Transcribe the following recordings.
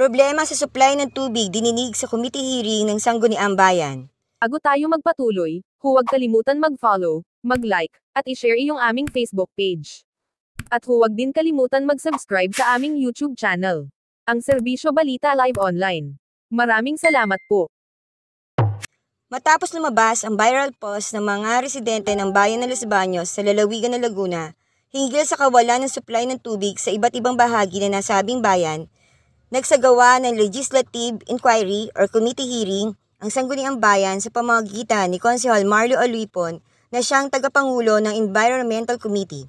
Problema sa supply ng tubig dininig sa committee hearing ng Sangguniang Bayan. Bago tayo magpatuloy, huwag kalimutan mag-follow, mag-like, at i-share iyong aming Facebook page. At huwag din kalimutan mag-subscribe sa aming YouTube channel, ang Serbisyo Balita Live Online. Maraming salamat po. Matapos lumabas ang viral post ng mga residente ng bayan ng Los Baños sa lalawigan ng Laguna, hinggil sa kawalan ng supply ng tubig sa iba't ibang bahagi ng nasabing bayan, nagsagawa ng Legislative Inquiry or Committee Hearing ang Sangguniang Bayan sa pamamagitan ni Konsehal Marlo Alipon na siyang tagapangulo ng Environmental Committee.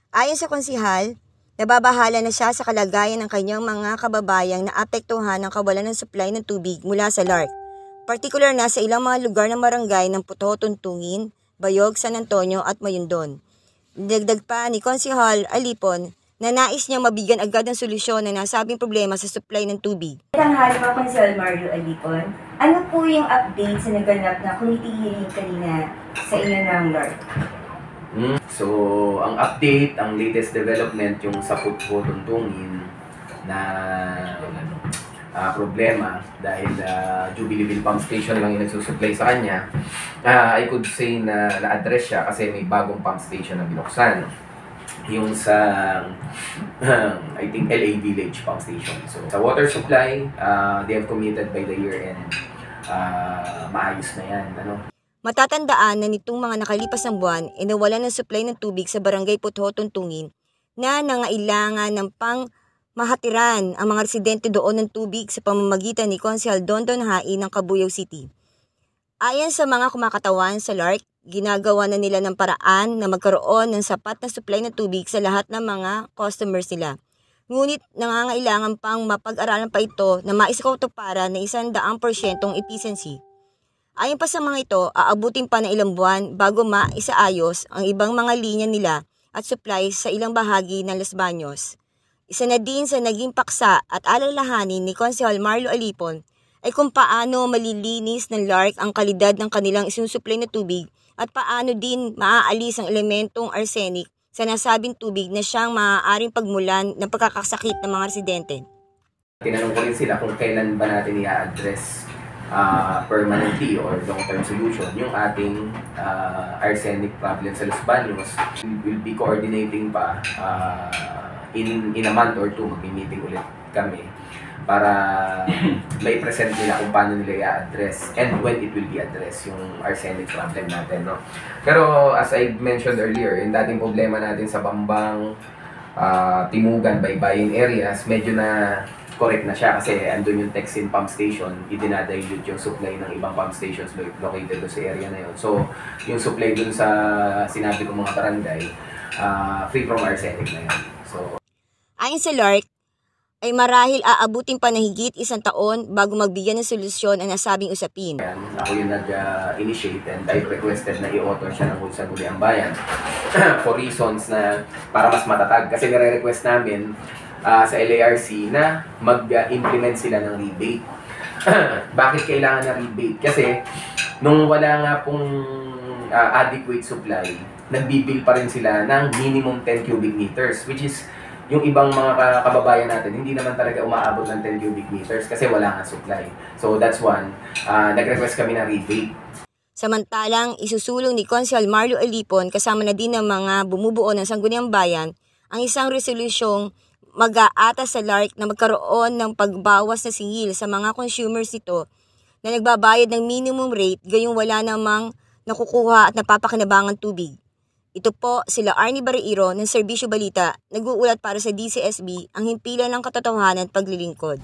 Ayon sa konsehal, nababahala na siya sa kalagayan ng kanyang mga kababayang naapektuhan ng kawalan ng supply ng tubig mula sa LARC, partikular na sa ilang mga lugar ng barangay ng Puto, Tuntungin, Bayog, San Antonio at Mayundon. Dagdag pa ni Konsehal Alipon na nais niya mabigyan agad ng solusyon ng nasabing problema sa supply ng tubig. Tanghali po, Konsehal Marlo Alipon. Ano po yung update sa naganap na committee hearing kanina sa inyo ng LARC? So, ang update, ang latest development yung sa Puto, Tuntungin na problema dahil Jubileeville Pump Station lang yung nagsusupply sa kanya. I could say na na-address siya kasi may bagong pump station na binuksan. Yung sa I think LA Village Pump Station. So sa water supply, they have committed by the year end. Maayos na yan. Matatandaan na nitong mga nakalipas ng buwan ay nawalan ng supply ng tubig sa barangay Puto, Tuntungin na nangailangan ng mahatiran ang mga residente doon ng tubig sa pamamagitan ni Konsehal Dondon Hai ng Cabuyao City. Ayon sa mga kumakatawan sa LARC, ginagawa na nila ng paraan na magkaroon ng sapat na supply ng tubig sa lahat ng mga customers nila. Ngunit nangangailangan pang mapag-aralan pa ito na maiskautuparan na 100% efficiency. Ayon pa sa mga ito, aabutin pa ng ilang buwan bago maisaayos ang ibang mga linya nila at supply sa ilang bahagi ng Los Baños. Isa na din sa naging paksa at alalahanin ni Konsehal Marlo Alipon ay kung paano malilinis ng LARC ang kalidad ng kanilang isinusupply na tubig at paano din maaalis ang elementong arsenic sa nasabing tubig na siyang maaaring pagmulan ng pagkakasakit ng mga residente. Tinanong ko rin sila kung kailan ba natin i-address permanently or long-term solution yung ating arsenic problem sa Los Baños. We will be coordinating pa in a month or two, mag-meeting ulit kami para may present nila kung paano nila i-address and when it will be addressed yung arsenic problem natin, no? Pero as I mentioned earlier, yung dating problema natin sa Bambang, Timugan, Baybayin areas, medyo na correct na siya kasi andun yung Texin pump station, idinadilute yung supply ng ibang pump stations located doon sa area na yun. So, yung supply dun sa sinabi kong mga barangay, free from arsenic na yan. So, ayon sa LARC, ay marahil aabutin pa ng higit 1 taon bago magbigyan ng solusyon ang nasabing usapin. Ako yung nag-initiate and I requested na i-author siya ng Sangguniang Bayan for reasons na para mas matatag. Kasi nire-request namin sa LARC na mag-implement sila ng rebate. Bakit kailangan ng rebate? Kasi nung wala nga pong adequate supply, nagbibill pa rin sila ng minimum 10 cubic meters, which is yung ibang mga kababayan natin, hindi naman talaga umaabot ng 10 cubic meters kasi wala nga supply. So that's one, nag-request kami ng rebate. Samantalang, isusulong ni Konsehal Marlo Alipon kasama na din ng mga bumubuo ng Sangguniang Bayan ang isang resolusyong mag-aatas sa LARC na magkaroon ng pagbawas na singil sa mga consumers nito na nagbabayad ng minimum rate gayong wala namang nakukuha at napapakinabangan tubig. Ito po sila Arnie Barreiro ng Serbisyo Balita, nag-uulat para sa DCSB ang himpilan ng katotohanan at paglilingkod.